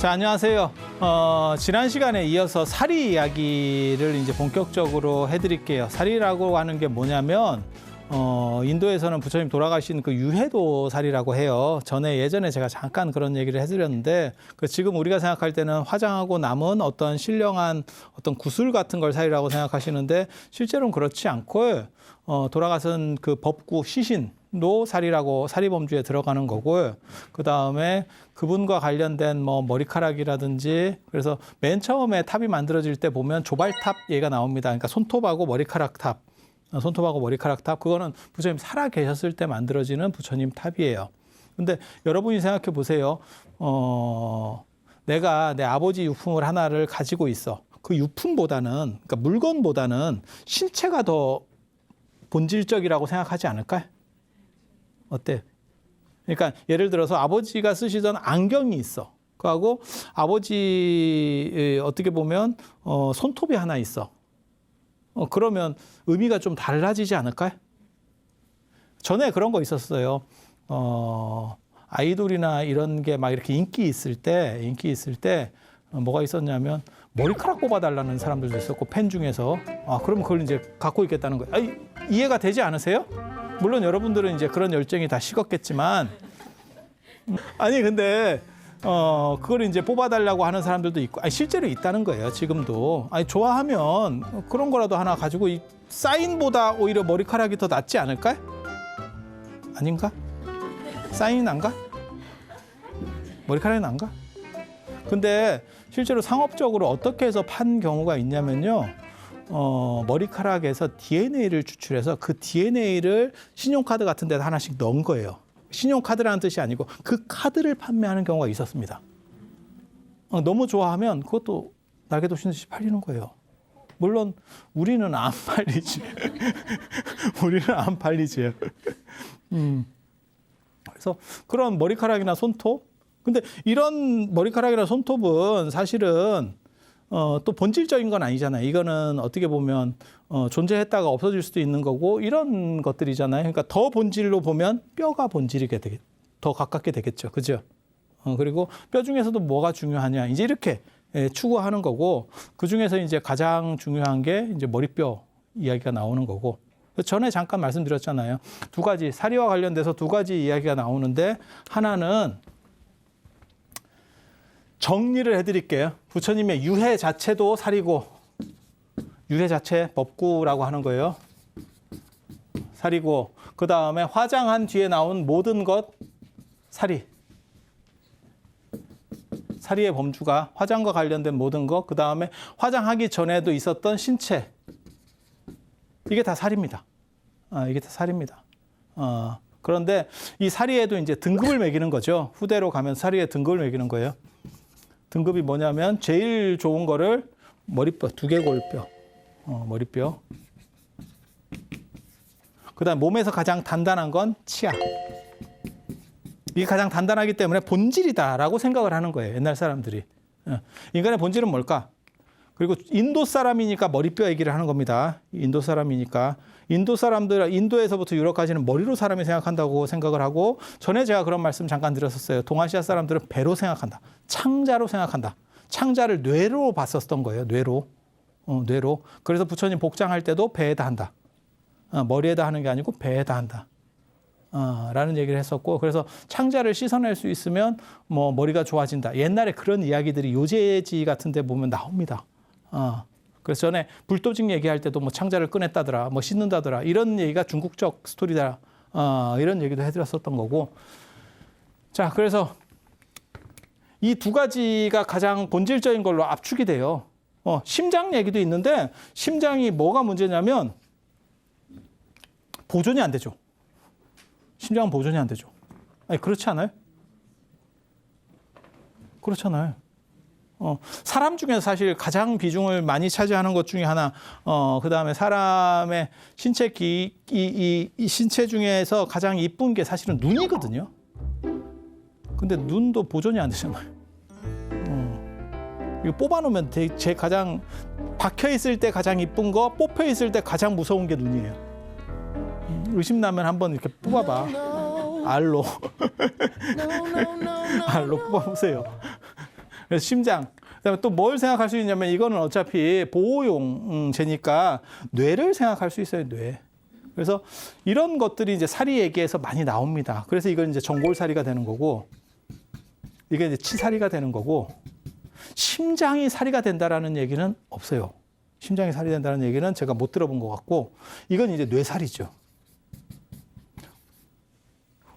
자, 안녕하세요. 지난 시간에 이어서 사리 이야기를 이제 본격적으로 해드릴게요. 사리라고 하는 게 뭐냐면, 인도에서는 부처님 돌아가신 그 유해도 사리라고 해요. 예전에 제가 잠깐 그런 얘기를 해드렸는데, 지금 우리가 생각할 때는 화장하고 남은 어떤 신령한 어떤 구슬 같은 걸 사리라고 생각하시는데, 실제로는 그렇지 않고, 돌아가신 그 법구 시신도 사리라고 사리범주에 들어가는 거고요. 그 다음에 그분과 관련된 뭐 머리카락이라든지, 그래서 맨 처음에 탑이 만들어질 때 보면 조발탑 얘기가 나옵니다. 그러니까 손톱하고 머리카락 탑. 손톱하고 머리카락 탑, 그거는 부처님 살아 계셨을 때 만들어지는 부처님 탑이에요. 근데 여러분이 생각해 보세요. 내가 내 아버지 유품을 하나를 가지고 있어. 그 유품보다는, 그러니까 물건보다는 신체가 더 본질적이라고 생각하지 않을까요? 어때? 그러니까 예를 들어서 아버지가 쓰시던 안경이 있어. 그하고 아버지 어떻게 보면 손톱이 하나 있어. 그러면 의미가 좀 달라지지 않을까요? 전에 그런 거 있었어요. 아이돌이나 이런 게 막 이렇게 인기 있을 때 뭐가 있었냐면 머리카락 뽑아달라는 사람들도 있었고, 팬 중에서. 그러면 그걸 이제 갖고 있겠다는 거예요. 이해가 되지 않으세요? 물론 여러분들은 이제 그런 열정이 다 식었겠지만. 근데 그걸 이제 뽑아달라고 하는 사람들도 있고, 실제로 있다는 거예요, 지금도. 좋아하면 그런 거라도 하나 가지고, 사인보다 오히려 머리카락이 더 낫지 않을까요? 아닌가? 사인이 난가? 머리카락이 난가? 근데 실제로 상업적으로 어떻게 해서 판 경우가 있냐면요. 머리카락에서 DNA를 추출해서 그 DNA를 신용카드 같은 데다 하나씩 넣은 거예요. 신용카드라는 뜻이 아니고 그 카드를 판매하는 경우가 있었습니다. 너무 좋아하면 그것도 날개도 신 듯이 팔리는 거예요. 물론 우리는 안 팔리지. 우리는 안 팔리지. 그래서 그런 머리카락이나 손톱. 근데 이런 머리카락이나 손톱은 사실은 또 본질적인 건 아니잖아요. 이거는 어떻게 보면 존재했다가 없어질 수도 있는 거고, 이런 것들이잖아요. 그러니까 더 본질로 보면 뼈가 더 가깝게 되겠죠. 그죠? 그리고 뼈 중에서도 뭐가 중요하냐, 이제 이렇게 추구하는 거고, 그 중에서 이제 가장 중요한 게 이제 머리뼈 이야기가 나오는 거고. 전에 잠깐 말씀드렸잖아요. 두 가지, 사리와 관련돼서 두 가지 이야기가 나오는데, 하나는 정리를 해드릴게요. 부처님의 유해 자체도 사리고, 유해 자체 법구라고 하는 거예요. 사리고, 그 다음에 화장한 뒤에 나온 모든 것 사리. 사리의 범주가 화장과 관련된 모든 것, 그 다음에 화장하기 전에도 있었던 신체. 이게 다 사리입니다. 이게 다 사리입니다. 그런데 이 사리에도 이제 등급을 매기는 거죠. 후대로 가면 사리에 등급을 매기는 거예요. 등급이 뭐냐면 제일 좋은 거를 머리뼈, 두개골뼈, 머리뼈. 그다음 몸에서 가장 단단한 건 치아. 이게 가장 단단하기 때문에 본질이다라고 생각을 하는 거예요, 옛날 사람들이. 인간의 본질은 뭘까? 그리고 인도 사람이니까 머리뼈 얘기를 하는 겁니다. 인도 사람이니까. 인도에서부터 유럽까지는 머리로 사람이 생각한다고 생각을 하고, 전에 제가 그런 말씀 잠깐 드렸었어요. 동아시아 사람들은 배로 생각한다. 창자로 생각한다. 창자를 뇌로 봤었던 거예요. 뇌로. 그래서 부처님 복장할 때도 배에다 한다. 머리에다 하는 게 아니고 배에다 한다. 라는 얘기를 했었고, 그래서 창자를 씻어낼 수 있으면 뭐 머리가 좋아진다. 옛날에 그런 이야기들이 요제지 같은 데 보면 나옵니다. 그래서 전에 불도직 얘기할 때도 뭐 창자를 꺼냈다더라, 뭐 씻는다더라, 이런 얘기가 중국적 스토리다, 이런 얘기도 해드렸었던 거고. 자, 그래서 이 두 가지가 가장 본질적인 걸로 압축이 돼요. 심장 얘기도 있는데, 심장이 뭐가 문제냐면 보존이 안 되죠. 심장은 보존이 안 되죠. 그렇지 않아요? 그렇잖아요. 사람 중에서 사실 가장 비중을 많이 차지하는 것 중에 하나, 그 다음에 사람의 신체 이 신체 중에서 가장 이쁜 게 사실은 눈이거든요. 근데 눈도 보존이 안 되잖아요. 이거 뽑아놓으면 제 가장 박혀있을 때 가장 이쁜 거, 뽑혀있을 때 가장 무서운 게 눈이에요. 의심나면 한번 이렇게 뽑아봐. 알로. 알로 뽑아보세요. 그래서 심장. 그다음에 또 뭘 생각할 수 있냐면 이거는 어차피 보호용제니까 뇌를 생각할 수 있어요, 뇌. 그래서 이런 것들이 이제 사리 얘기에서 많이 나옵니다. 그래서 이건 이제 전골사리가 되는 거고, 이게 이제 치사리가 되는 거고, 심장이 사리가 된다라는 얘기는 없어요. 심장이 살이 된다는 얘기는 제가 못 들어본 것 같고, 이건 이제 뇌살이죠.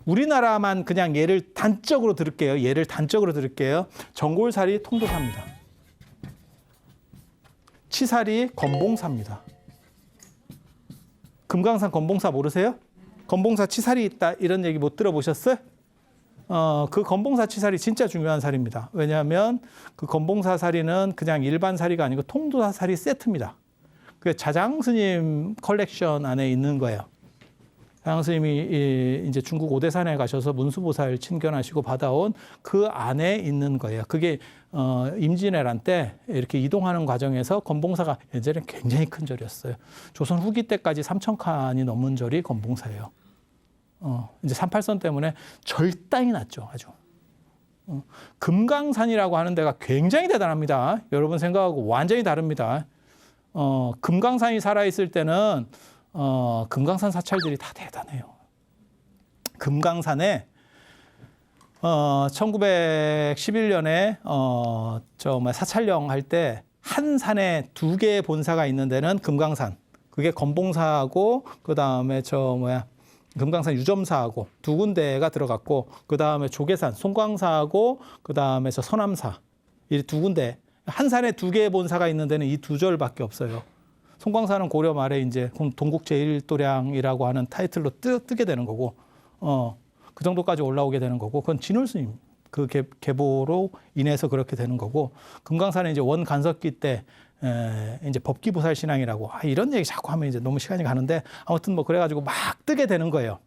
우리나라만 그냥 예를 단적으로 들을게요. 전골살이 통도사입니다. 치살이 건봉사입니다. 금강산 건봉사 모르세요? 건봉사 치살이 있다 이런 얘기 못 들어보셨어요? 그 건봉사 치살이 진짜 중요한 살입니다. 왜냐하면 그 건봉사 살이는 그냥 일반 살이가 아니고 통도사 살이 세트입니다. 그 자장 스님 컬렉션 안에 있는 거예요. 자장 스님이 이제 중국 오대산에 가셔서 문수보살 친견하시고 받아온 그 안에 있는 거예요. 그게 임진왜란 때 이렇게 이동하는 과정에서 건봉사가 예전에 굉장히 큰 절이었어요. 조선 후기 때까지 3,000칸이 넘은 절이 건봉사예요. 이제 38선 때문에 절단이 났죠, 아주. 금강산이라고 하는 데가 굉장히 대단합니다. 여러분 생각하고 완전히 다릅니다. 금강산이 살아있을 때는 금강산 사찰들이 다 대단해요. 금강산에 1911년에 사찰령 할 때 한 산에 2개의 본사가 있는 데는 금강산. 그게 건봉사하고 그다음에 금강산 유점사하고 2군데가 들어갔고, 그다음에 조계산 송광사하고 그다음에 서남사 이 2군데, 한 산에 2개의 본사가 있는 데는 이 2절밖에 없어요. 송광사는 고려 말에 이제 동국 제일도량이라고 하는 타이틀로 뜨게 되는 거고, 그 정도까지 올라오게 되는 거고, 그건 진울 스님 그 계보로 인해서 그렇게 되는 거고, 금강산은 이제 원간석기 때 이제 법기보살 신앙이라고, 이런 얘기 자꾸 하면 이제 너무 시간이 가는데, 아무튼 뭐 그래가지고 막 뜨게 되는 거예요.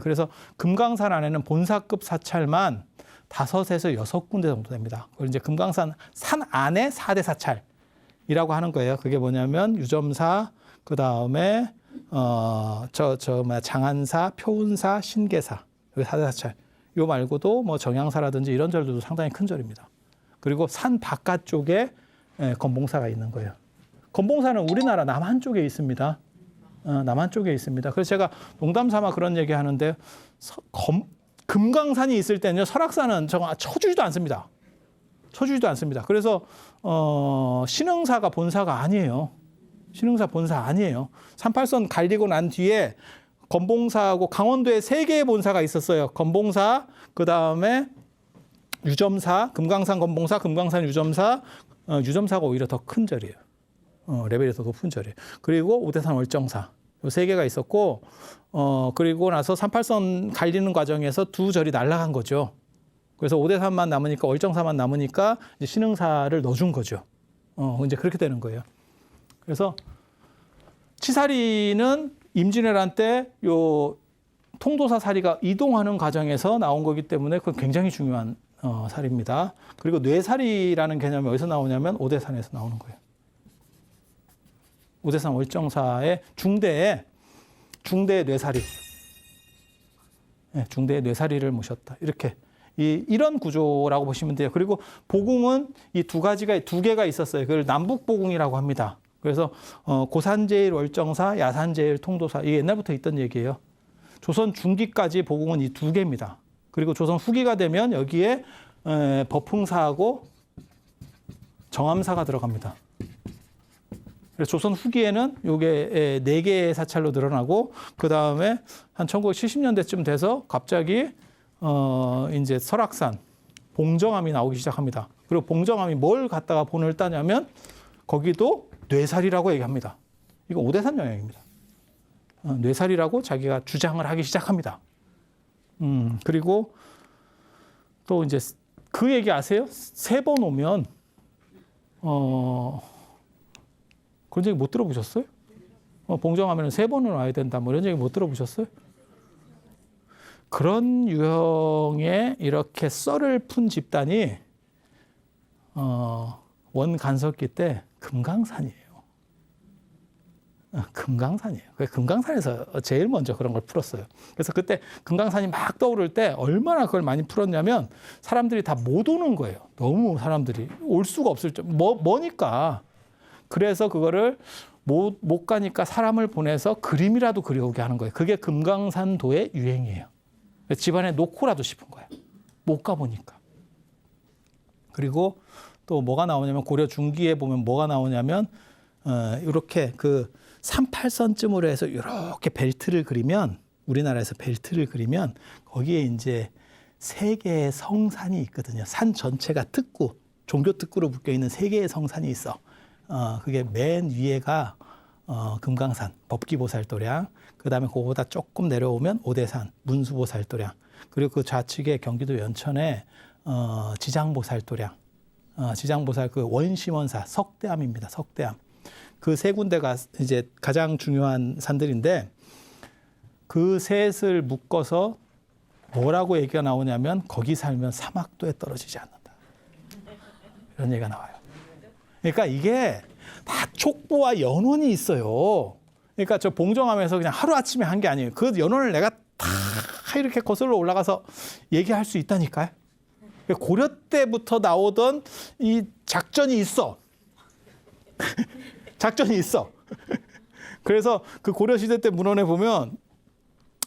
그래서 금강산 안에는 본사급 사찰만 5에서 6군데 정도 됩니다. 그리고 이제 금강산 산 안에 4대 사찰이라고 하는 거예요. 그게 뭐냐면 유점사, 그 다음에 장안사, 표운사, 신계사, 여기 4대 사찰. 요 말고도 뭐 정양사라든지 이런 절들도 상당히 큰 절입니다. 그리고 산 바깥쪽에 건봉사가 있는 거예요. 건봉사는 우리나라 남한 쪽에 있습니다. 남한 쪽에 있습니다. 그래서 제가 농담 삼아 그런 얘기 하는데, 금강산이 있을 때는요, 설악산은 쳐주지도 않습니다. 그래서 신흥사가 본사가 아니에요. 신흥사 본사 아니에요. 38선 갈리고 난 뒤에 건봉사하고 강원도에 3개의 본사가 있었어요. 건봉사, 그 다음에 유점사, 금강산 건봉사, 금강산 유점사, 유점사가 오히려 더 큰 절이에요. 레벨이 더 높은 절이에요. 그리고 오대산 월정사, 요 3개가 있었고, 그리고 나서 38선 갈리는 과정에서 2절이 날아간 거죠. 그래서 오대산만 남으니까, 월정사만 남으니까 이제 신흥사를 넣어준 거죠. 이제 그렇게 되는 거예요. 그래서 치사리는 임진왜란 때 요 통도사 사리가 이동하는 과정에서 나온 거기 때문에 그건 굉장히 중요한 살입니다. 그리고 뇌살이라는 개념이 어디서 나오냐면 오대산에서 나오는 거예요. 오대산 월정사의 중대에 뇌살이, 중대에 뇌살이를 모셨다. 이렇게 이런 구조라고 보시면 돼요. 그리고 보궁은 이 2개가 있었어요. 그걸 남북보궁이라고 합니다. 그래서 고산제일 월정사, 야산제일 통도사, 이게 옛날부터 있던 얘기예요. 조선 중기까지 보궁은 이 2개입니다. 그리고 조선 후기가 되면 여기에 법흥사하고 정암사가 들어갑니다. 그래서 조선 후기에는 이게 4개의 사찰로 늘어나고, 그 다음에 한 1970년대쯤 돼서 갑자기 이제 설악산 봉정암이 나오기 시작합니다. 그리고 봉정암이 뭘 갖다가 본을 따냐면 거기도 뇌살이라고 얘기합니다. 이거 오대산 영향입니다. 뇌살이라고 자기가 주장을 하기 시작합니다. 그리고 또 이제 그 얘기 아세요? 3번 오면 그런 얘기 못 들어보셨어요? 봉정하면 3번은 와야 된다, 뭐 이런 얘기 못 들어보셨어요? 그런 유형의 이렇게 썰을 푼 집단이 원간석기 때 금강산이에요. 금강산이에요. 금강산에서 제일 먼저 그런 걸 풀었어요. 그래서 그때 금강산이 막 떠오를 때 얼마나 그걸 많이 풀었냐면 사람들이 다 못 오는 거예요. 너무 사람들이 올 수가 없을 정 머니까. 그래서 그거를 못 가니까 사람을 보내서 그림이라도 그려오게 하는 거예요. 그게 금강산도의 유행이에요. 집안에 놓고라도 싶은 거예요. 못 가보니까. 그리고 또 뭐가 나오냐면 고려 중기에 보면 뭐가 나오냐면 이렇게 그 38선쯤으로 해서 이렇게 벨트를 그리면 우리나라에서 벨트를 그리면 거기에 이제 세 개의 성산이 있거든요. 산 전체가 특구, 종교 특구로 묶여 있는 세 개의 성산이 있어. 그게 맨 위에가 금강산, 법기보살도량, 그 다음에 그거보다 조금 내려오면 오대산, 문수보살도량, 그리고 그 좌측에 경기도 연천에 지장보살도량, 지장보살 그 원심원사 석대암입니다. 석대암. 그 세 군데가 이제 가장 중요한 산들인데 그 셋을 묶어서 뭐라고 얘기가 나오냐면 거기 살면 사막도에 떨어지지 않는다. 이런 얘기가 나와요. 그러니까 이게 다 촉보와 연원이 있어요. 그러니까 저 봉정하면서 그냥 하루아침에 한 게 아니에요. 그 연원을 내가 다 이렇게 거슬러 올라가서 얘기할 수 있다니까요. 고려 때부터 나오던 이 작전이 있어. 작전이 있어. 그래서 그 고려 시대 때 문헌에 보면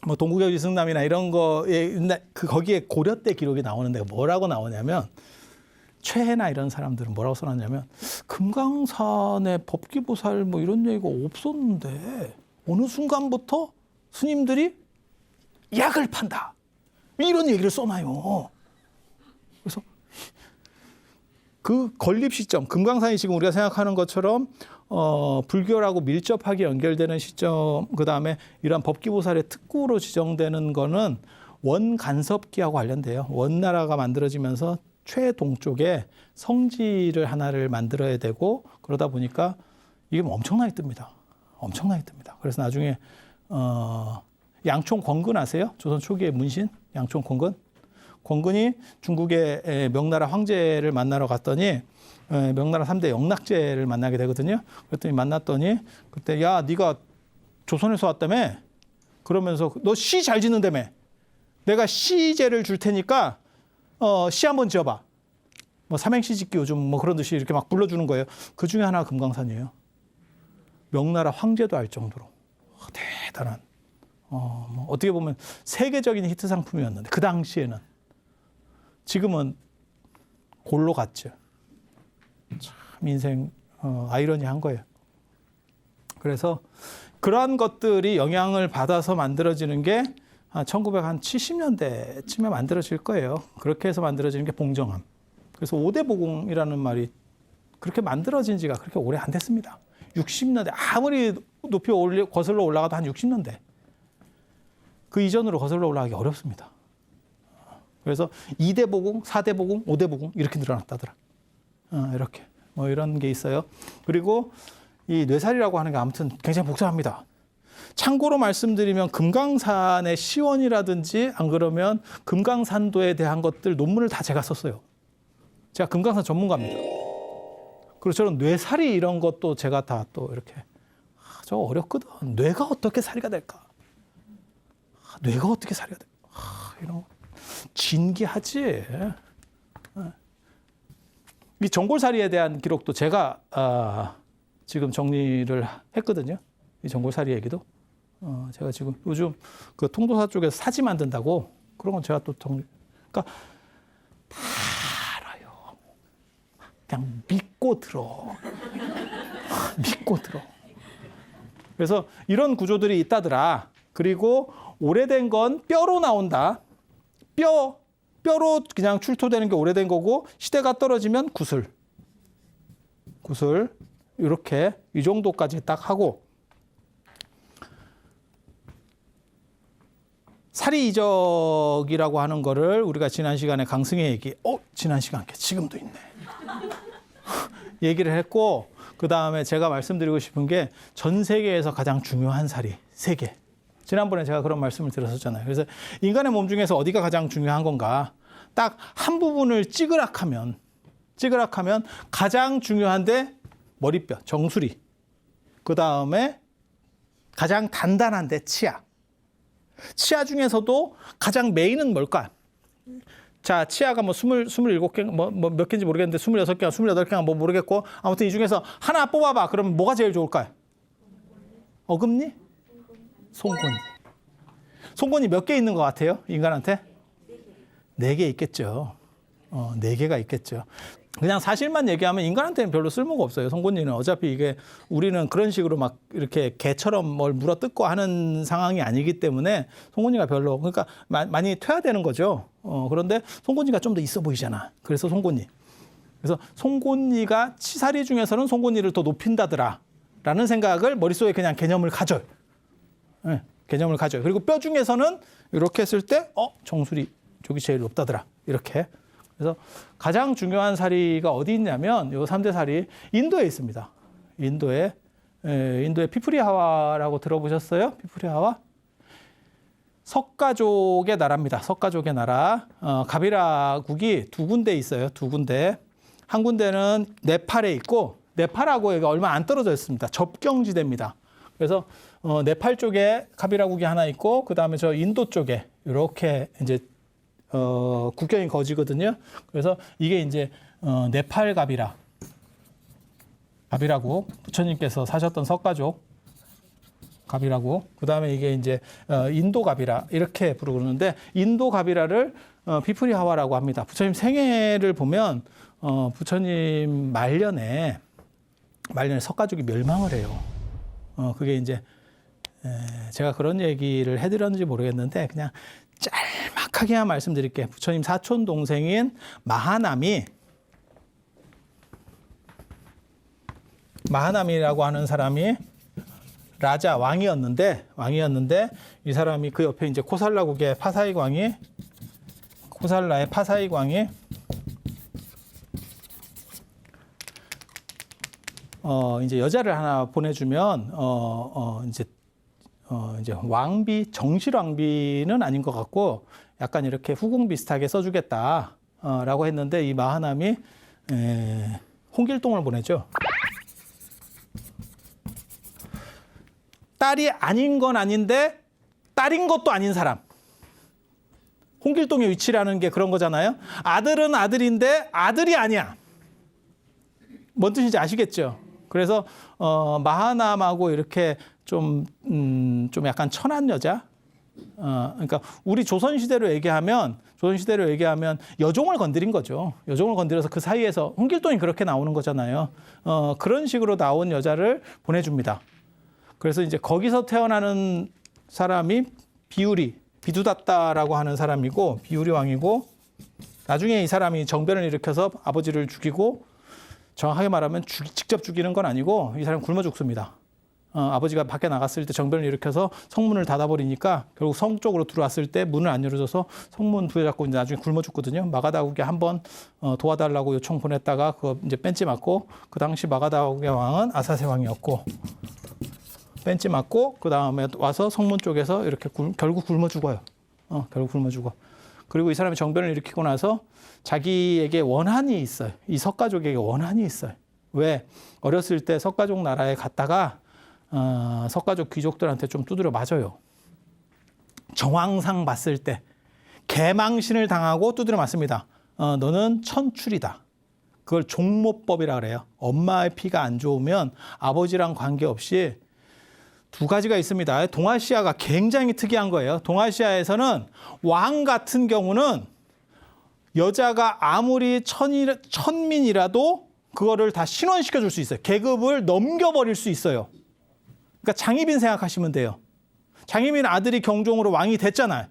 뭐 동국여지 승남이나 이런 거에 그 거기에 고려 때 기록이 나오는데 뭐라고 나오냐면 최해나 이런 사람들은 뭐라고 써놨냐면 금강산에 법기보살 뭐 이런 얘기가 없었는데 어느 순간부터 스님들이 약을 판다. 이런 얘기를 써놔요. 그래서 그 건립 시점, 금강산이 지금 우리가 생각하는 것처럼 불교라고 밀접하게 연결되는 시점, 그 다음에 이러한 법기보살의 특구로 지정되는 거는 원간섭기하고 관련돼요. 원나라가 만들어지면서 최동쪽에 성지를 하나를 만들어야 되고 그러다 보니까 이게 엄청나게 뜹니다. 엄청나게 뜹니다. 그래서 나중에 양총 권근 아세요? 조선 초기의 문신 양총 권근. 권근이 중국의 명나라 황제를 만나러 갔더니 명나라 3대 영락제를 만나게 되거든요. 그랬더니 만났더니 그때 야 네가 조선에서 왔다며? 그러면서 너 시 잘 짓는다며? 내가 시제를 줄 테니까 시 한번 지어봐. 뭐 삼행시 짓기 요즘 뭐 그런 듯이 이렇게 막 불러주는 거예요. 그 중에 하나가 금강산이에요. 명나라 황제도 알 정도로 대단한 뭐 어떻게 보면 세계적인 히트 상품이었는데 그 당시에는 지금은 골로 갔죠. 참 인생 아이러니한 거예요. 그래서 그러한 것들이 영향을 받아서 만들어지는 게 1970년대쯤에 만들어질 거예요. 그렇게 해서 만들어지는 게 봉정암. 그래서 5대 보궁이라는 말이 그렇게 만들어진 지가 그렇게 오래 안 됐습니다. 60년대 아무리 높이 거슬러 올라가도 한 60년대. 그 이전으로 거슬러 올라가기 어렵습니다. 그래서 2대 보궁, 4대 보궁, 5대 보궁 이렇게 늘어났다더라. 이렇게 뭐 이런 게 있어요. 그리고 이 뇌살이라고 하는 게 아무튼 굉장히 복잡합니다. 참고로 말씀드리면 금강산의 시원이라든지 안 그러면 금강산도에 대한 것들 논문을 다 제가 썼어요. 제가 금강산 전문가입니다. 그리고 저는 뇌살이 이런 것도 제가 다 또 이렇게 저 어렵거든. 뇌가 어떻게 살이가 될까? 뇌가 어떻게 살이가 될까? 이런 거 진기하지. 이 전골살이에 대한 기록도 제가 지금 정리를 했거든요. 이 전골살이 얘기도 제가 지금 요즘 그 통도사 쪽에서 사지 만든다고 그런 건 제가 또 정리. 그러니까 다 알아요. 그냥 믿고 들어. 믿고 들어. 그래서 이런 구조들이 있다더라. 그리고 오래된 건 뼈로 나온다. 뼈로 그냥 출토되는 게 오래된 거고 시대가 떨어지면 구슬 이렇게 이 정도까지 딱 하고 사리 이적이라고 하는 거를 우리가 지난 시간에 강승의 얘기 지난 시간에 지금도 있네 얘기를 했고 그 다음에 제가 말씀드리고 싶은 게 전 세계에서 가장 중요한 사리 3개. 지난번에 제가 그런 말씀을 드렸었잖아요. 그래서 인간의 몸 중에서 어디가 가장 중요한 건가? 딱 한 부분을 찌그락하면 가장 중요한데 머리뼈, 정수리. 그 다음에 가장 단단한데 치아. 치아 중에서도 가장 메인은 뭘까? 자, 치아가 뭐 27개, 몇 개인지 모르겠는데 26개가 28개가 뭐 모르겠고 아무튼 이 중에서 하나 뽑아봐. 그러면 뭐가 제일 좋을까요? 어금니? 송곳니. 송곳니 몇 개 있는 것 같아요? 인간한테? 4개 있겠죠. 4개가 있겠죠. 그냥 사실만 얘기하면 인간한테는 별로 쓸모가 없어요. 송곳니는 어차피 이게 우리는 그런 식으로 막 이렇게 개처럼 뭘 물어뜯고 하는 상황이 아니기 때문에 송곳니가 별로 그러니까 많이 퇴화되는 거죠. 그런데 송곳니가 좀 더 있어 보이잖아. 그래서 송곳니. 그래서 송곳니가 치사리 중에서는 송곳니를 더 높인다더라라는 생각을 머릿속에 그냥 개념을 가져요. 네, 개념을 가져요. 그리고 뼈 중에서는 이렇게 했을 때 정수리 쪽이 제일 높다더라. 이렇게. 그래서 가장 중요한 사리가 어디 있냐면 요 3대 사리 인도에 있습니다. 인도에 피프리하와라고 들어보셨어요? 피프리하와? 석가족의 나라입니다. 석가족의 나라. 가비라국이 2군데 있어요. 2군데. 한 군데는 네팔에 있고 네팔하고 여기 얼마 안 떨어져 있습니다. 접경지대입니다. 그래서 네팔 쪽에 가비라국이 하나 있고 그다음에 저 인도 쪽에 이렇게 이제 국경이 거지거든요. 그래서 이게 이제 네팔 가비라국 부처님께서 사셨던 석가족 가비라국. 그다음에 이게 이제 인도 가비라 이렇게 부르는데 인도 가비라를 피프리하와라고 합니다. 부처님 생애를 보면 부처님 말년에 석가족이 멸망을 해요. 그게 이제 제가 그런 얘기를 해드렸는지 모르겠는데 그냥 짤막하게만 말씀드릴게요. 부처님 사촌 동생인 마하남이라고 하는 사람이 라자 왕이었는데 이 사람이 그 옆에 이제 코살라의 파사익 왕이 이제 여자를 하나 보내주면 이제 왕비 정실 왕비는 아닌 것 같고 약간 이렇게 후궁 비슷하게 써주겠다라고 했는데 이 마하남이 홍길동을 보내죠. 딸이 아닌 건 아닌데 딸인 것도 아닌 사람. 홍길동의 위치라는 게 그런 거잖아요. 아들은 아들인데 아들이 아니야. 뭔 뜻인지 아시겠죠? 그래서 마하남하고 이렇게 좀 약간 천한 여자. 그러니까 우리 조선시대로 얘기하면 여종을 건드린 거죠. 여종을 건드려서 그 사이에서 홍길동이 그렇게 나오는 거잖아요. 그런 식으로 나온 여자를 보내줍니다. 그래서 이제 거기서 태어나는 사람이 비두다따라고 하는 사람이고 비우리 왕이고 나중에 이 사람이 정변을 일으켜서 아버지를 죽이고 정확하게 말하면 직접 죽이는 건 아니고 이 사람 굶어 죽습니다. 아버지가 밖에 나갔을 때 정변을 일으켜서 성문을 닫아버리니까 결국 성 쪽으로 들어왔을 때 문을 안 열어줘서 성문 부여잡고 이제 나중에 굶어 죽거든요. 마가다국에 한번 도와달라고 요청 보냈다가 그거 이제 뺀지 맞고 그 당시 마가다국의 왕은 아사세 왕이었고 뺀지 맞고 그 다음에 와서 성문 쪽에서 이렇게 결국 굶어 죽어요. 결국 굶어 죽어. 그리고 이 사람이 정변을 일으키고 나서 자기에게 원한이 있어요. 이 석가족에게 원한이 있어요. 왜? 어렸을 때 석가족 나라에 갔다가 석가족 귀족들한테 좀 두드려 맞아요. 정황상 봤을 때 개망신을 당하고 두드려 맞습니다. 너는 천출이다. 그걸 종모법이라 그래요. 엄마의 피가 안 좋으면 아버지랑 관계없이 2가지가 있습니다. 동아시아가 굉장히 특이한 거예요. 동아시아에서는 왕 같은 경우는 여자가 아무리 천민이라도 그거를 다 신원시켜 줄 수 있어요. 계급을 넘겨버릴 수 있어요. 그러니까 장희빈 생각하시면 돼요. 장희빈 아들이 경종으로 왕이 됐잖아요.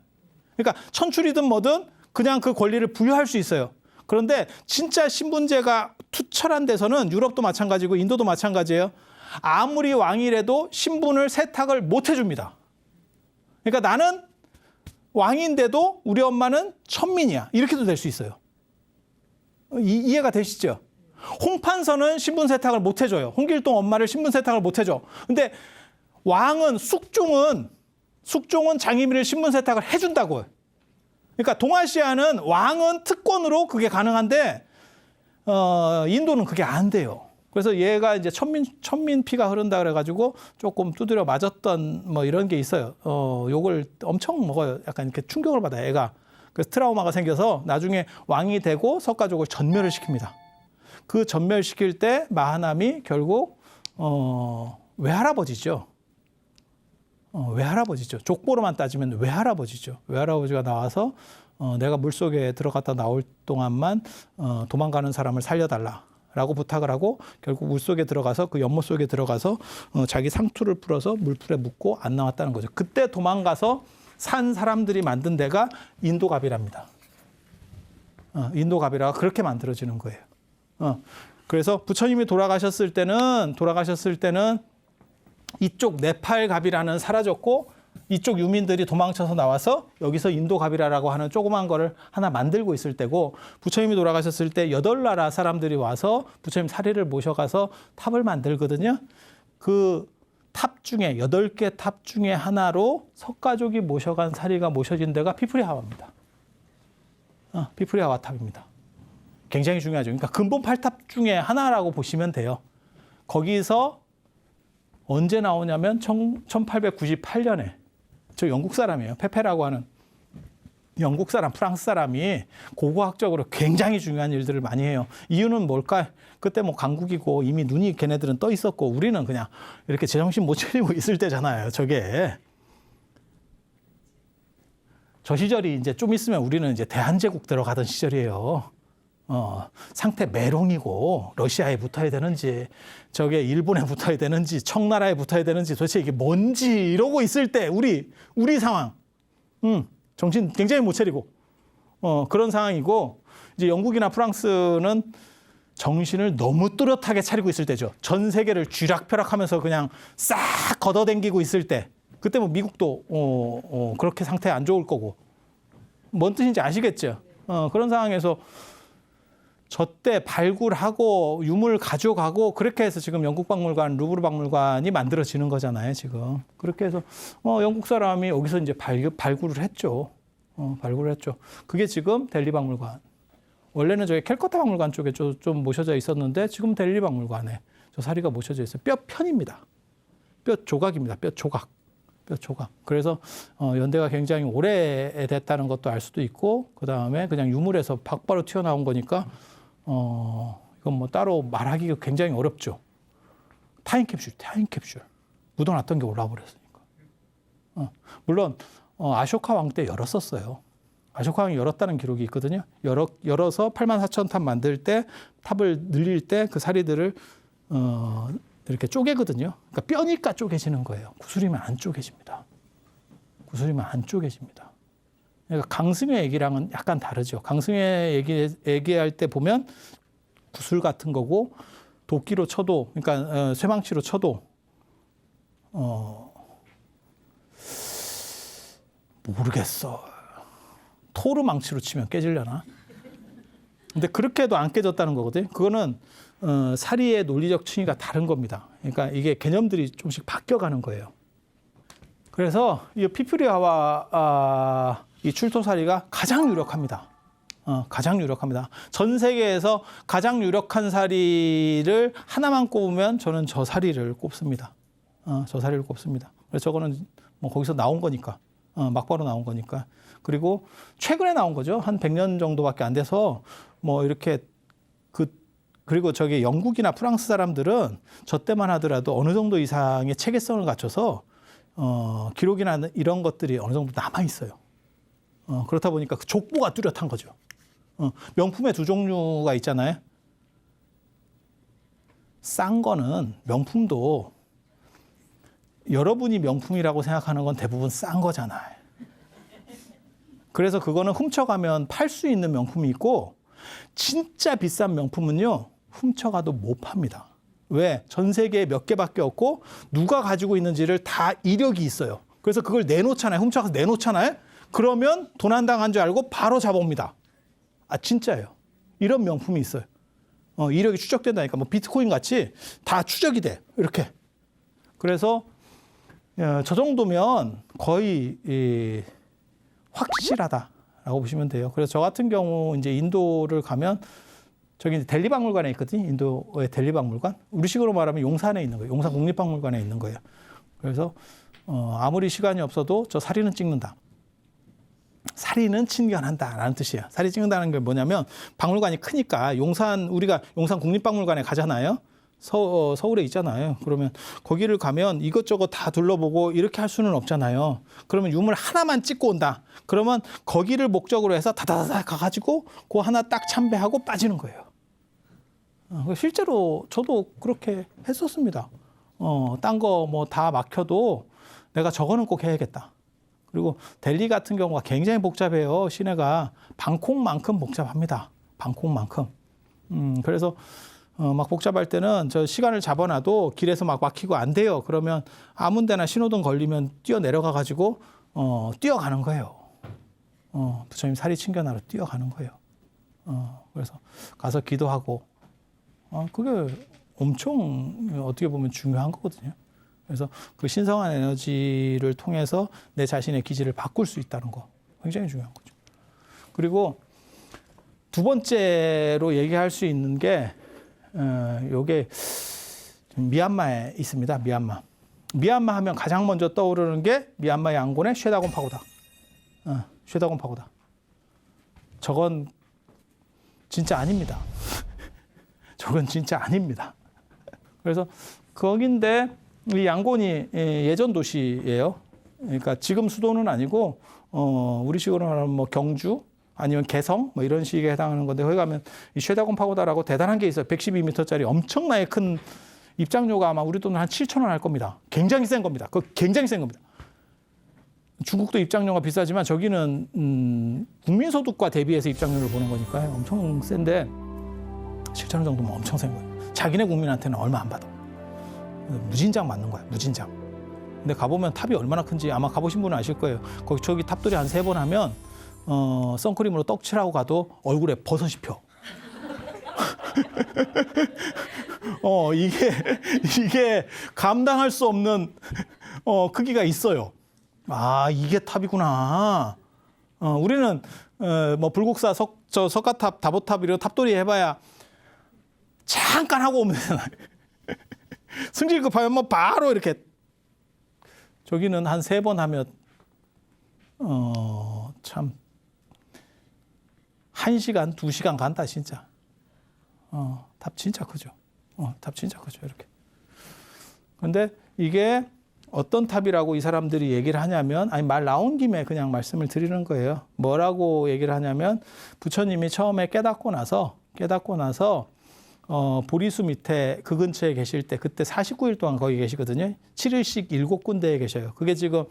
그러니까 천출이든 뭐든 그냥 그 권리를 부여할 수 있어요. 그런데 진짜 신분제가 투철한 데서는 유럽도 마찬가지고 인도도 마찬가지예요. 아무리 왕이라도 신분을 세탁을 못 해줍니다. 그러니까 나는 왕인데도 우리 엄마는 천민이야. 이렇게도 될 수 있어요. 이해가 되시죠? 홍판서는 신분 세탁을 못 해줘요. 홍길동 엄마를 신분 세탁을 못 해줘. 근데 왕은 숙종은 장희빈을 신분 세탁을 해준다고요. 그러니까 동아시아는 왕은 특권으로 그게 가능한데 인도는 그게 안 돼요. 그래서 얘가 이제 천민 피가 흐른다 그래가지고 조금 두드려 맞았던 뭐 이런 게 있어요. 욕을 엄청 먹어요. 약간 이렇게 충격을 받아요, 애가. 그래서 트라우마가 생겨서 나중에 왕이 되고 석가족을 전멸을 시킵니다. 그 전멸시킬 때 마하남이 결국 외할아버지죠. 외할아버지죠. 족보로만 따지면 외할아버지죠. 외할아버지가 나와서 내가 물속에 들어갔다 나올 동안만 도망가는 사람을 살려달라라고 부탁을 하고 결국 물속에 들어가서 그 연못 속에 들어가서 자기 상투를 풀어서 물풀에 묻고 안 나왔다는 거죠. 그때 도망가서 산 사람들이 만든 데가 인도갑이랍니다. 인도갑이라가 그렇게 만들어지는 거예요. 그래서 부처님이 돌아가셨을 때는 이쪽 네팔갑이라는 사라졌고 이쪽 유민들이 도망쳐서 나와서 여기서 인도갑이라라고 하는 조그만 거를 하나 만들고 있을 때고 부처님이 돌아가셨을 때 8나라 사람들이 와서 부처님 사리를 모셔가서 탑을 만들거든요. 그 탑 중에 8개 탑 중에 하나로 석가족이 모셔간 사리가 모셔진 데가 피프리하와입니다. 피프리하와 탑입니다. 굉장히 중요하죠. 그러니까 근본 8탑 중에 하나라고 보시면 돼요. 거기서 언제 나오냐면 1898년에 저 영국 사람이에요. 페페라고 하는 영국 사람, 프랑스 사람이 고고학적으로 굉장히 중요한 일들을 많이 해요. 이유는 뭘까? 그때 뭐 강국이고 이미 눈이 걔네들은 떠 있었고 우리는 그냥 이렇게 제정신 못 차리고 있을 때잖아요. 저게. 저 시절이 이제 좀 있으면 우리는 이제 대한제국 들어가던 시절이에요. 상태 메롱이고 러시아에 붙어야 되는지 저게 일본에 붙어야 되는지 청나라에 붙어야 되는지 도대체 이게 뭔지 이러고 있을 때 우리 상황 정신 굉장히 못 차리고 그런 상황이고 이제 영국이나 프랑스는 정신을 너무 뚜렷하게 차리고 있을 때죠. 전 세계를 쥐락펴락하면서 그냥 싹 걷어당기고 있을 때 그때 뭐 미국도 그렇게 상태 안 좋을 거고 뭔 뜻인지 아시겠죠. 그런 상황에서 저때 발굴하고 유물 가져가고 그렇게 해서 지금 영국 박물관, 루브르 박물관이 만들어지는 거잖아요, 지금. 그렇게 해서 영국 사람이 여기서 이제 발굴을 했죠. 발굴을 했죠. 그게 지금 델리 박물관. 원래는 저기 캘커타 박물관 쪽에 좀 모셔져 있었는데 지금 델리 박물관에 저 사리가 모셔져 있어요. 뼈 편입니다. 뼈 조각입니다. 뼈 조각. 뼈 조각. 그래서 연대가 굉장히 오래됐다는 것도 알 수도 있고 그다음에 그냥 유물에서 바로 튀어나온 거니까 이건 뭐 따로 말하기가 굉장히 어렵죠. 타임캡슐. 묻어놨던 게 올라와 버렸으니까. 물론 아쇼카 왕 때 열었었어요. 아쇼카 왕이 열었다는 기록이 있거든요. 열어서 84,000탑 만들 때 탑을 늘릴 때 그 사리들을 이렇게 쪼개거든요. 그러니까 뼈니까 쪼개지는 거예요. 구슬이면 안 쪼개집니다. 구슬이면 안 쪼개집니다. 그러니까 강승의 얘기랑은 약간 다르죠. 강승의 얘기할 때 보면 구슬 같은 거고 도끼로 쳐도 그러니까 쇠망치로 쳐도 모르겠어. 토르 망치로 치면 깨지려나? 근데 그렇게 해도 안 깨졌다는 거거든요. 그거는 사리의 논리적 층위가 다른 겁니다. 그러니까 이게 개념들이 조금씩 바뀌어가는 거예요. 그래서 이 피프리하와 이 출토사리가 가장 유력합니다. 가장 유력합니다. 전 세계에서 가장 유력한 사리를 하나만 꼽으면 저는 저 사리를 꼽습니다. 저 사리를 꼽습니다. 그래서 저거는 뭐 거기서 나온 거니까. 막바로 나온 거니까. 그리고 최근에 나온 거죠. 한 100년 정도밖에 안 돼서 뭐 이렇게 그리고 저기 영국이나 프랑스 사람들은 저 때만 하더라도 어느 정도 이상의 체계성을 갖춰서 기록이나 이런 것들이 어느 정도 남아 있어요. 그렇다 보니까 그 족보가 뚜렷한 거죠. 명품의 두 종류가 있잖아요. 싼 거는 명품도 여러분이 명품이라고 생각하는 건 대부분 싼 거잖아요. 그래서 그거는 훔쳐가면 팔 수 있는 명품이 있고 진짜 비싼 명품은요. 훔쳐가도 못 팝니다. 왜? 전 세계에 몇 개밖에 없고 누가 가지고 있는지를 다 이력이 있어요. 그래서 그걸 내놓잖아요. 훔쳐가서 내놓잖아요. 그러면 도난당한 줄 알고 바로 잡아옵니다. 진짜예요. 이런 명품이 있어요. 이력이 추적된다니까. 뭐 비트코인 같이 다 추적이 돼. 이렇게. 그래서 저 정도면 거의 확실하다라고 보시면 돼요. 그래서 저 같은 경우 이제 인도를 가면 저기 이제 델리 박물관에 있거든요. 인도의 델리 박물관. 우리식으로 말하면 용산에 있는 거예요. 용산 국립박물관에 있는 거예요. 그래서 아무리 시간이 없어도 저 사진은 찍는다. 사리는 친견한다라는 뜻이에요. 사리 찍는다는 게 뭐냐면 박물관이 크니까 우리가 용산 국립박물관에 가잖아요. 서울에 있잖아요. 그러면 거기를 가면 이것저것 다 둘러보고 이렇게 할 수는 없잖아요. 그러면 유물 하나만 찍고 온다. 그러면 거기를 목적으로 해서 다다다다 가가지고 그 하나 딱 참배하고 빠지는 거예요. 실제로 저도 그렇게 했었습니다. 딴 거 뭐 다 막혀도 내가 저거는 꼭 해야겠다. 그리고 델리 같은 경우가 굉장히 복잡해요. 시내가 방콕만큼 복잡합니다. 방콕만큼. 그래서 막 복잡할 때는 저 시간을 잡아놔도 길에서 막 막히고 안 돼요. 그러면 아무 데나 신호등 걸리면 뛰어 내려가 가지고 뛰어가는 거예요. 부처님 사리 친견하러 뛰어가는 거예요. 그래서 가서 기도하고 그게 엄청 어떻게 보면 중요한 거거든요. 그래서 그 신성한 에너지를 통해서 내 자신의 기질을 바꿀 수 있다는 거 굉장히 중요한 거죠. 그리고 두 번째로 얘기할 수 있는 게 요게 미얀마에 있습니다. 미얀마 하면 가장 먼저 떠오르는 게 미얀마 양곤의 쉐다곤 파고다. 쉐다곤 파고다. 저건 진짜 아닙니다. 저건 진짜 아닙니다. 그래서 거긴데 이 양곤이 예전 도시예요. 그러니까 지금 수도는 아니고 우리식으로 말하면 뭐 경주 아니면 개성 뭐 이런 식에 해당하는 건데 거기 가면 이 쉐다곤 파고다라고 대단한 게 있어요. 112m짜리 엄청나게 큰 입장료가 아마 우리 돈은 한 7,000원 할 겁니다. 굉장히 센 겁니다. 굉장히 센 겁니다. 중국도 입장료가 비싸지만 저기는 국민소득과 대비해서 입장료를 보는 거니까요. 엄청 센데 7,000원 정도면 엄청 센 거예요. 자기네 국민한테는 얼마 안 받아. 무진장 맞는 거야. 무진장. 근데 가보면 탑이 얼마나 큰지 아마 가보신 분은 아실 거예요. 거기 저기 탑돌이 한 3번 하면 선크림으로 떡칠하고 가도 얼굴에 버섯이 펴. 이게 감당할 수 없는 크기가 있어요. 아, 이게 탑이구나. 우리는 뭐 불국사, 석가탑, 다보탑 이런 탑돌이 해봐야 잠깐 하고 오면 되잖아요. 승질 급하면 뭐 바로 이렇게. 저기는 한 3번 하면 참 1시간, 2시간 간다 진짜. 탑 진짜 크죠. 탑 진짜 크죠. 이렇게. 근데 이게 어떤 탑이라고 이 사람들이 얘기를 하냐면, 아니 말 나온 김에 그냥 말씀을 드리는 거예요. 뭐라고 얘기를 하냐면 부처님이 처음에 깨닫고 나서 보리수 밑에 그 근처에 계실 때 그때 49일 동안 거기 계시거든요. 7일씩 7군데에 계셔요. 그게 지금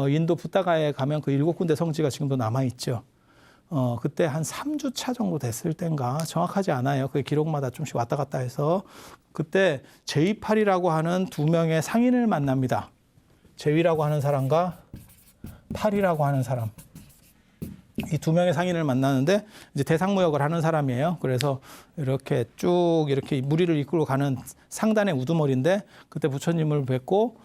인도 부타가에 가면 그 7군데 성지가 지금도 남아있죠. 그때 한 3주차 정도 됐을 땐가 정확하지 않아요. 그 기록마다 좀씩 왔다 갔다 해서 그때 제이팔이라고 하는 2명의 상인을 만납니다. 제위라고 하는 사람과 팔이라고 하는 사람. 이 2명의 상인을 만나는데 이제 대상무역을 하는 사람이에요. 그래서 이렇게 쭉 이렇게 무리를 이끌고 가는 상단의 우두머리인데 그때 부처님을 뵙고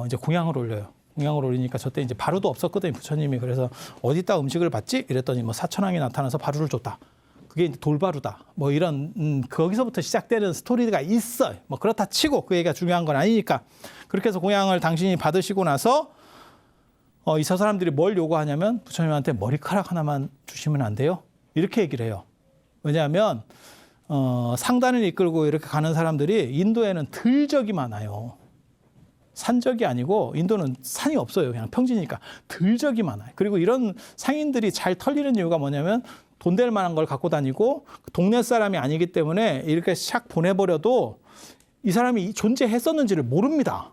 이제 공양을 올려요. 공양을 올리니까 저때 이제 바루도 없었거든요. 부처님이. 그래서 어디다 음식을 받지? 이랬더니 뭐 사천왕이 나타나서 바루를 줬다. 그게 이제 돌바루다. 뭐 이런 거기서부터 시작되는 스토리가 있어요. 뭐 그렇다 치고 그 얘기가 중요한 건 아니니까. 그렇게 해서 공양을 당신이 받으시고 나서 이 저 사람들이 뭘 요구하냐면 부처님한테 머리카락 하나만 주시면 안 돼요? 이렇게 얘기를 해요. 왜냐하면 상단을 이끌고 이렇게 가는 사람들이 인도에는 들적이 많아요. 산적이 아니고 인도는 산이 없어요. 그냥 평지니까 들적이 많아요. 그리고 이런 상인들이 잘 털리는 이유가 뭐냐면 돈 될 만한 걸 갖고 다니고 동네 사람이 아니기 때문에 이렇게 샥 보내버려도 이 사람이 존재했었는지를 모릅니다.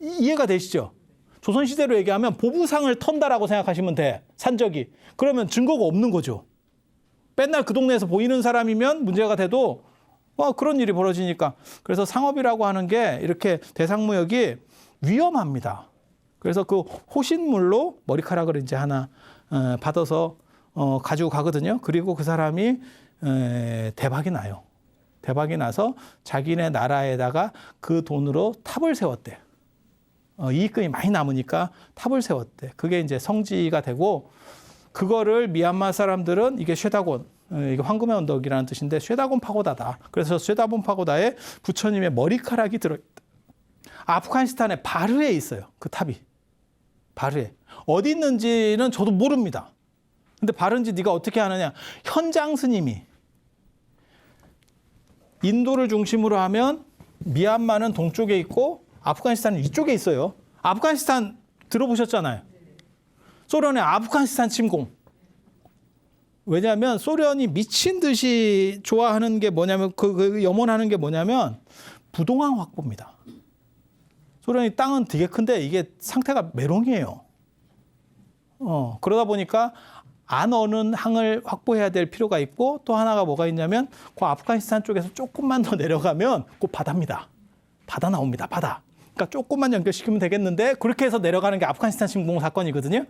이해가 되시죠? 조선시대로 얘기하면 보부상을 턴다라고 생각하시면 돼. 산적이. 그러면 증거가 없는 거죠. 맨날 그 동네에서 보이는 사람이면 문제가 돼도 그런 일이 벌어지니까. 그래서 상업이라고 하는 게 이렇게 대상무역이 위험합니다. 그래서 그 호신물로 머리카락을 이제 하나 받아서 가지고 가거든요. 그리고 그 사람이 대박이 나요. 대박이 나서 자기네 나라에다가 그 돈으로 탑을 세웠대요. 이익금이 많이 남으니까 탑을 세웠대. 그게 이제 성지가 되고 그거를 미얀마 사람들은 이게 쉐다곤 이게 황금의 언덕이라는 뜻인데 쇠다곤 파고다다. 그래서 쇠다곤 파고다에 부처님의 머리카락이 들어있다. 아프가니스탄의 바르에 있어요. 그 탑이. 바르에. 어디 있는지는 저도 모릅니다. 근데 바르인지 네가 어떻게 아느냐. 현장 스님이 인도를 중심으로 하면 미얀마는 동쪽에 있고 아프가니스탄은 이쪽에 있어요. 아프가니스탄 들어보셨잖아요. 소련의 아프가니스탄 침공. 왜냐하면 소련이 미친 듯이 좋아하는 게 뭐냐면 염원하는 게 뭐냐면 부동항 확보입니다. 소련이 땅은 되게 큰데 이게 상태가 메롱이에요. 그러다 보니까 안 어는 항을 확보해야 될 필요가 있고 또 하나가 뭐가 있냐면 그 아프가니스탄 쪽에서 조금만 더 내려가면 그 바다입니다. 바다 나옵니다. 바다. 그러니까 조금만 연결시키면 되겠는데 그렇게 해서 내려가는 게 아프가니스탄 침공 사건이거든요.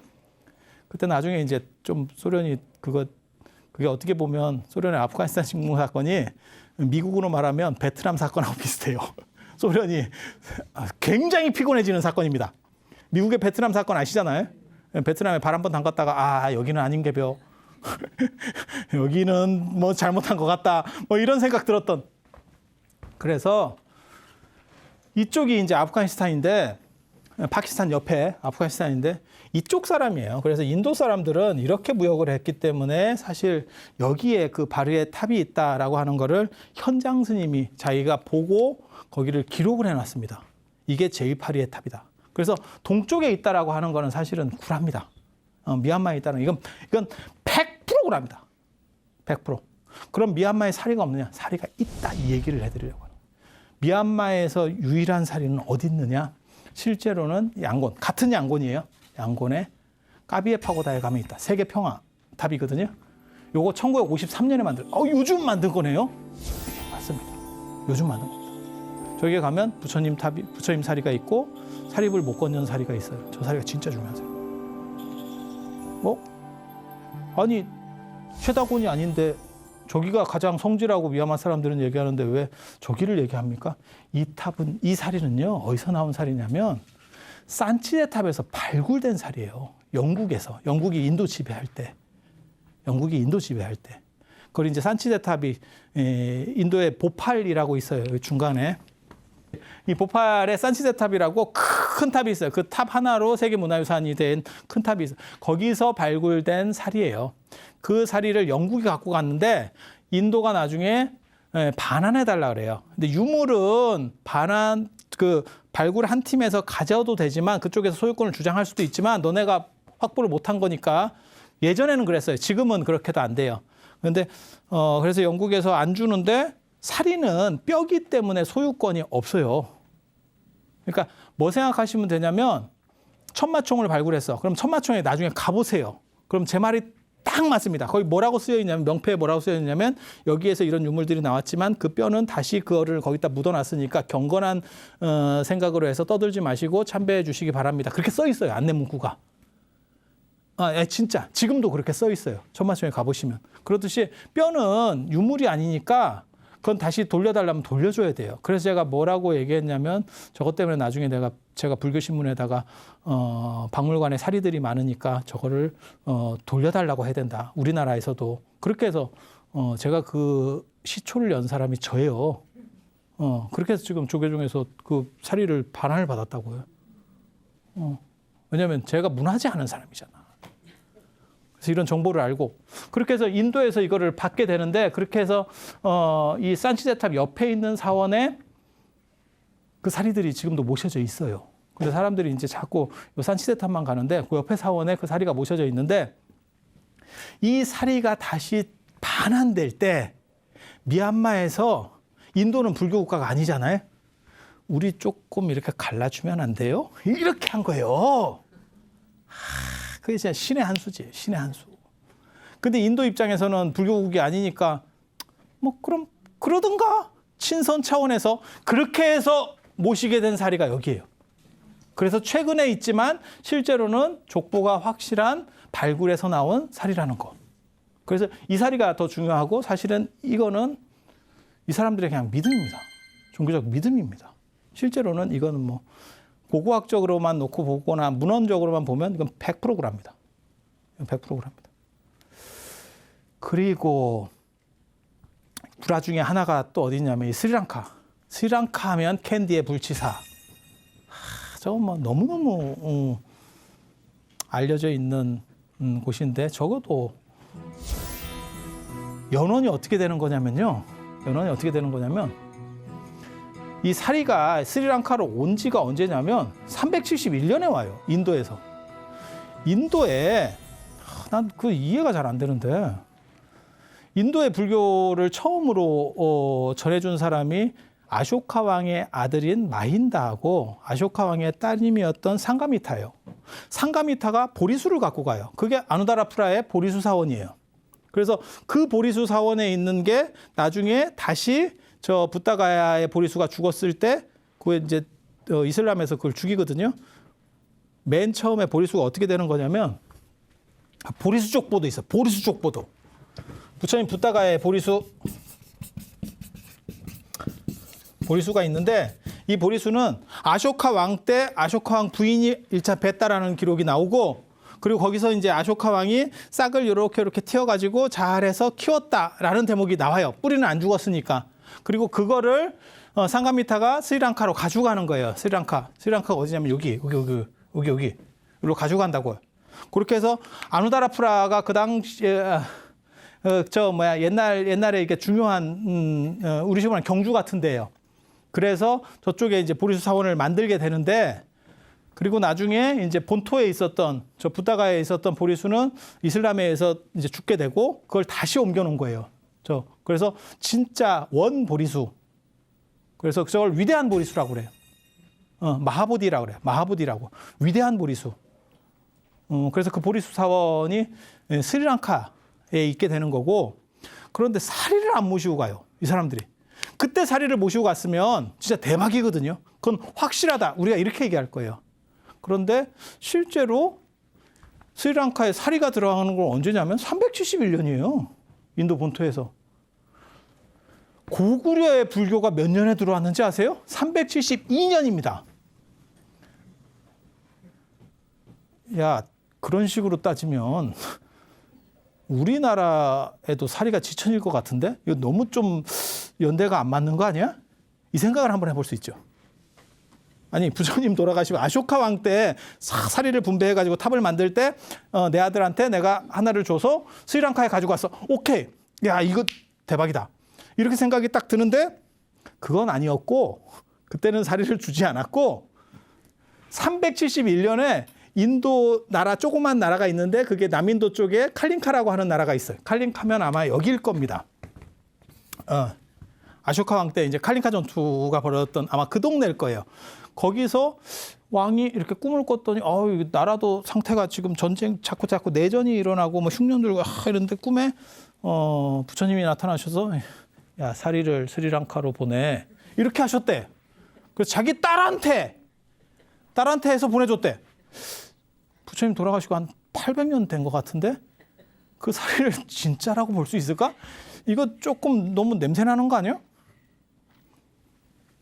그때 나중에 이제 좀 소련이 그게 어떻게 보면 소련의 아프가니스탄 침공 사건이 미국으로 말하면 베트남 사건하고 비슷해요. 소련이 굉장히 피곤해지는 사건입니다. 미국의 베트남 사건 아시잖아요. 베트남에 발 한번 담갔다가 여기는 아닌 게벼. 여기는 뭐 잘못한 것 같다. 뭐 이런 생각 들었던. 그래서 이쪽이 이제 아프가니스탄인데 파키스탄 옆에 아프가니스탄인데 이쪽 사람이에요. 그래서 인도 사람들은 이렇게 무역을 했기 때문에 사실 여기에 그 바르의 탑이 있다라고 하는 거를 현장 스님이 자기가 보고 거기를 기록을 해놨습니다. 이게 제2파리의 탑이다. 그래서 동쪽에 있다라고 하는 거는 사실은 구랍니다. 미얀마에 있다는 이건 100% 구랍니다. 100%. 그럼 미얀마에 사리가 없느냐? 사리가 있다 이 얘기를 해드리려고 합니다. 미얀마에서 유일한 사리는 어디 있느냐? 실제로는 양곤, 같은 양곤이에요. 양곤에 까비에 파고다에 가면 있다. 세계 평화 탑이거든요. 요거 1953년에 요즘 만든 거네요. 맞습니다. 요즘 만든 겁니다. 저기에 가면 부처님 사리가 있고 사리불 못 건넌 사리가 있어요. 저 사리가 진짜 중요하세요. 아니 쇠다곤이 아닌데 저기가 가장 성질하고 미얀마 사람들은 얘기하는데 왜 저기를 얘기합니까? 이 사리는요 어디서 나온 사리냐면 산치네 탑에서 발굴된 사리예요. 영국이 인도 지배할 때. 그걸 이제 산치네 탑이 인도의 보팔이라고 있어요. 중간에. 이 보팔에 산치네 탑이라고 큰 탑이 있어요. 그 탑 하나로 세계문화유산이 된 큰 탑이 있어요. 거기서 발굴된 사리예요. 그 사리를 영국이 갖고 갔는데 인도가 나중에 반환해달라 그래요. 근데 유물은 발굴 한 팀에서 가져도 되지만 그쪽에서 소유권을 주장할 수도 있지만 너네가 확보를 못한 거니까 예전에는 그랬어요. 지금은 그렇게도 안 돼요. 그런데 그래서 영국에서 안 주는데 사리는 뼈기 때문에 소유권이 없어요. 그러니까 뭐 생각하시면 되냐면 천마총을 발굴했어. 그럼 천마총에 나중에 가보세요. 그럼 제 말이 딱 맞습니다. 거기 뭐라고 쓰여 있냐면 명패에 뭐라고 쓰여 있냐면 여기에서 이런 유물들이 나왔지만 그 뼈는 다시 그거를 거기다 묻어놨으니까 경건한 생각으로 해서 떠들지 마시고 참배해 주시기 바랍니다. 그렇게 써 있어요. 안내 문구가. 진짜 지금도 그렇게 써 있어요. 천마총에 가보시면. 그렇듯이 뼈는 유물이 아니니까 그건 다시 돌려달라면 돌려줘야 돼요. 그래서 제가 뭐라고 얘기했냐면 저것 때문에 나중에 제가 불교신문에다가 박물관에 사리들이 많으니까 저거를 돌려달라고 해야 된다. 우리나라에서도. 그렇게 해서 제가 그 시초를 연 사람이 저예요. 그렇게 해서 지금 조계종에서 그 사리를 반환을 받았다고요. 왜냐하면 제가 문화재 하는 사람이잖아. 그래서 이런 정보를 알고 그렇게 해서 인도에서 이거를 받게 되는데 그렇게 해서 이 산치네탑 옆에 있는 사원에 그 사리들이 지금도 모셔져 있어요. 근데 사람들이 이제 자꾸 이 산치네탑만 가는데 그 옆에 사원에 그 사리가 모셔져 있는데 이 사리가 다시 반환될 때 미얀마에서 인도는 불교 국가가 아니잖아요. 우리 조금 이렇게 갈라주면 안 돼요? 이렇게 한 거예요. 그게 진짜 신의 한 수지, 신의 한 수. 근데 인도 입장에서는 불교국이 아니니까 뭐 그럼 그러든가 친선 차원에서 그렇게 해서 모시게 된 사리가 여기예요. 그래서 최근에 있지만 실제로는 족보가 확실한 발굴에서 나온 사리라는 거. 그래서 이 사리가 더 중요하고 사실은 이거는 이 사람들의 그냥 믿음입니다. 종교적 믿음입니다. 실제로는 이거는 뭐 고고학적으로만 놓고 보거나 문헌적으로만 보면 이건 100%랍니다. 100%랍니다. 그리고 불화 중에 하나가 또 어디냐면 이 스리랑카. 스리랑카 하면 캔디의 불치사. 저거 뭐 너무너무 알려져 있는 곳인데 적어도 연원이 어떻게 되는 거냐면요. 연원이 어떻게 되는 거냐면 이 사리가 스리랑카로 온 지가 언제냐면 371년에 와요. 인도에서. 인도에 난 그 이해가 잘 안 되는데 인도의 불교를 처음으로 전해준 사람이 아쇼카 왕의 아들인 마힌다하고 아쇼카 왕의 따님이었던 상가미타예요. 상가미타가 보리수를 갖고 가요. 그게 아누다라프라의 보리수 사원이에요. 그래서 그 보리수 사원에 있는 게 나중에 다시 저 붓다가야의 보리수가 죽었을 때 그 이제 이슬람에서 그걸 죽이거든요. 맨 처음에 보리수가 어떻게 되는 거냐면 보리수 족보도 있어. 보리수 족보도. 부처님 붓다가야의 보리수가 있는데 이 보리수는 아쇼카 왕 때 아쇼카 왕 부인이 1차 뵀다라는 기록이 나오고 그리고 거기서 이제 아쇼카 왕이 싹을 이렇게 틔워가지고 잘해서 키웠다라는 대목이 나와요. 뿌리는 안 죽었으니까. 그리고 그거를 상가미타가 스리랑카로 가져가는 거예요. 스리랑카가 어디냐면 여기로 가져간다고요. 그렇게 해서 아누다라프라가 그 당시에 옛날에 이게 중요한 우리 식으로 경주 같은 데예요. 그래서 저쪽에 이제 보리수 사원을 만들게 되는데 그리고 나중에 이제 본토에 있었던 저 붓다가에 있었던 보리수는 이슬람에 의해서 이제 죽게 되고 그걸 다시 옮겨놓은 거예요. 그래서 진짜 원 보리수. 그래서 그걸 위대한 보리수라고 그래요. 마하보디라고 그래요. 마하보디라고. 위대한 보리수. 그래서 그 보리수 사원이 스리랑카에 있게 되는 거고 그런데 사리를 안 모시고 가요. 이 사람들이. 그때 사리를 모시고 갔으면 진짜 대박이거든요. 그건 확실하다. 우리가 이렇게 얘기할 거예요. 그런데 실제로 스리랑카에 사리가 들어가는 건 언제냐면 371년이에요. 인도 본토에서. 고구려의 불교가 몇 년에 들어왔는지 아세요? 372년입니다. 야, 그런 식으로 따지면 우리나라에도 사리가 지천일 것 같은데? 이거 너무 좀 연대가 안 맞는 거 아니야? 이 생각을 한번 해볼 수 있죠. 아니, 부처님 돌아가시고 아쇼카 왕 때 사리를 분배해가지고 탑을 만들 때 내 아들한테 내가 하나를 줘서 스리랑카에 가지고 왔어. 오케이. 야, 이거 대박이다. 이렇게 생각이 딱 드는데 그건 아니었고 그때는 사리를 주지 않았고 371년에 인도 나라 조그만 나라가 있는데 그게 남인도 쪽에 칼링카라고 하는 나라가 있어요. 칼링카면 아마 여기일 겁니다. 아쇼카 왕 때 이제 칼링카 전투가 벌어졌던 아마 그 동네일 거예요. 거기서 왕이 이렇게 꿈을 꿨더니 나라도 상태가 지금 전쟁 자꾸 내전이 일어나고 뭐 흉년들고 이런데 꿈에 부처님이 나타나셔서 야, 사리를 스리랑카로 보내. 이렇게 하셨대. 그래서 자기 딸한테 해서 보내줬대. 부처님 돌아가시고 한 800년 된 것 같은데 그 사리를 진짜라고 볼 수 있을까? 이거 조금 너무 냄새나는 거 아니에요?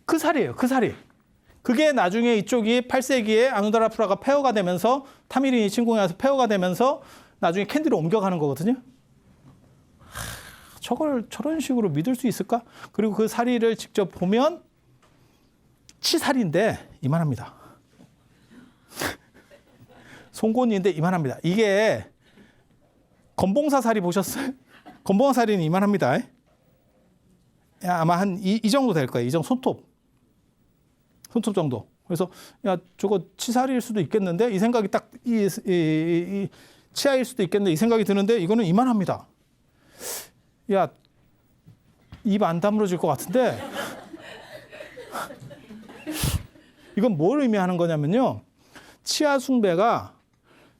그 사리예요. 그 사리. 그게 나중에 이쪽이 8세기에 아누다라프라가 폐허가 되면서 타미린이 침공해 와서 폐허가 되면서 나중에 캔디로 옮겨가는 거거든요. 저걸 저런 식으로 믿을 수 있을까? 그리고 그 사리를 직접 보면 치사리인데 이만합니다. 송곳니인데 이만합니다. 이게 건봉사 사리 보셨어요? 건봉사 사리는 이만합니다. 야, 아마 한 이 정도 될 거예요. 이 정도 손톱 정도. 그래서 야, 저거 치사리일 수도 있겠는데 이 생각이 딱 이 치아일 수도 있겠는데 이 생각이 드는데 이거는 이만합니다. 야, 입 안 다물어질 것 같은데 이건 뭘 의미하는 거냐면요. 치아 숭배가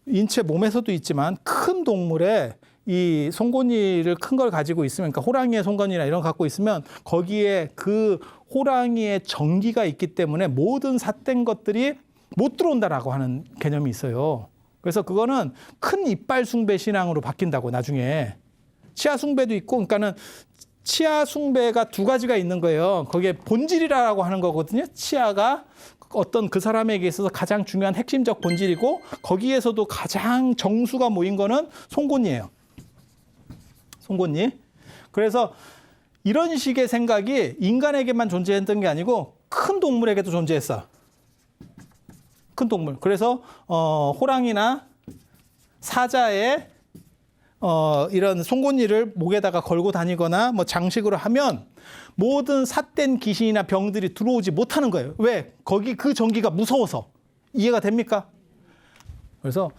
인체 몸에서도 있지만 큰 동물의 이 송곳니를 큰 걸 가지고 있으면 그러니까 호랑이의 송곳니나 이런 거 갖고 있으면 거기에 그 호랑이의 정기가 있기 때문에 모든 삿된 것들이 못 들어온다라고 하는 개념이 있어요. 그래서 그거는 큰 이빨 숭배 신앙으로 바뀐다고 나중에. 치아 숭배도 있고 그러니까는 치아 숭배가 두 가지가 있는 거예요. 거기에 본질이라고 하는 거거든요. 치아가 어떤 그 사람에게 있어서 가장 중요한 핵심적 본질이고 거기에서도 가장 정수가 모인 거는 송곳니예요. 송곳니. 그래서 이런 식의 생각이 인간에게만 존재했던 게 아니고 큰 동물에게도 존재했어. 큰 동물. 그래서 호랑이나 사자의 이런 송곳니를 목에다가 걸고 다니거나 뭐 장식으로 하면 모든 삿된 귀신이나 병들이 들어오지 못하는 거예요. 왜? 거기 그 전기가 무서워서. 이해가 됩니까? 그래서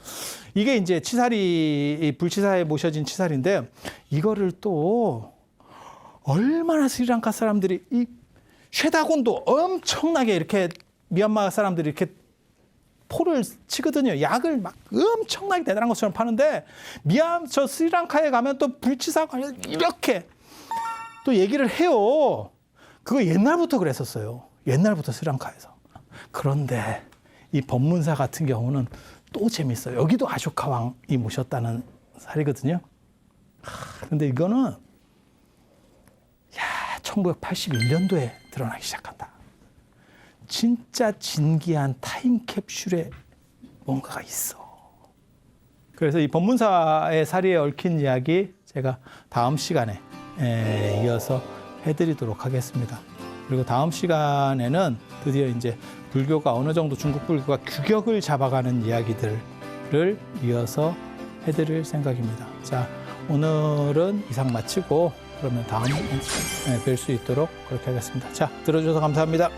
이게 이제 치사리, 불치사에 모셔진 치사리인데 이거를 또 얼마나 스리랑카 사람들이 이 쉐다곤도 엄청나게 이렇게 미얀마 사람들이 이렇게 포를 치거든요. 약을 막 엄청나게 대단한 것처럼 파는데 저 스리랑카에 가면 또 불치사가 이렇게 또 얘기를 해요. 그거 옛날부터 그랬었어요. 옛날부터 스리랑카에서. 그런데 이 법문사 같은 경우는 또 재밌어요. 여기도 아쇼카 왕이 모셨다는 살이거든요. 근데 이거는 1981년도에 드러나기 시작한다. 진짜 진기한 타임캡슐에 뭔가가 있어. 그래서 이 법문사의 사리에 얽힌 이야기 제가 다음 시간에 이어서 해드리도록 하겠습니다. 그리고 다음 시간에는 드디어 이제 불교가 어느 정도 중국 불교가 규격을 잡아가는 이야기들을 이어서 해드릴 생각입니다. 자, 오늘은 이상 마치고 그러면 다음에 뵐 수 있도록 그렇게 하겠습니다. 자, 들어주셔서 감사합니다.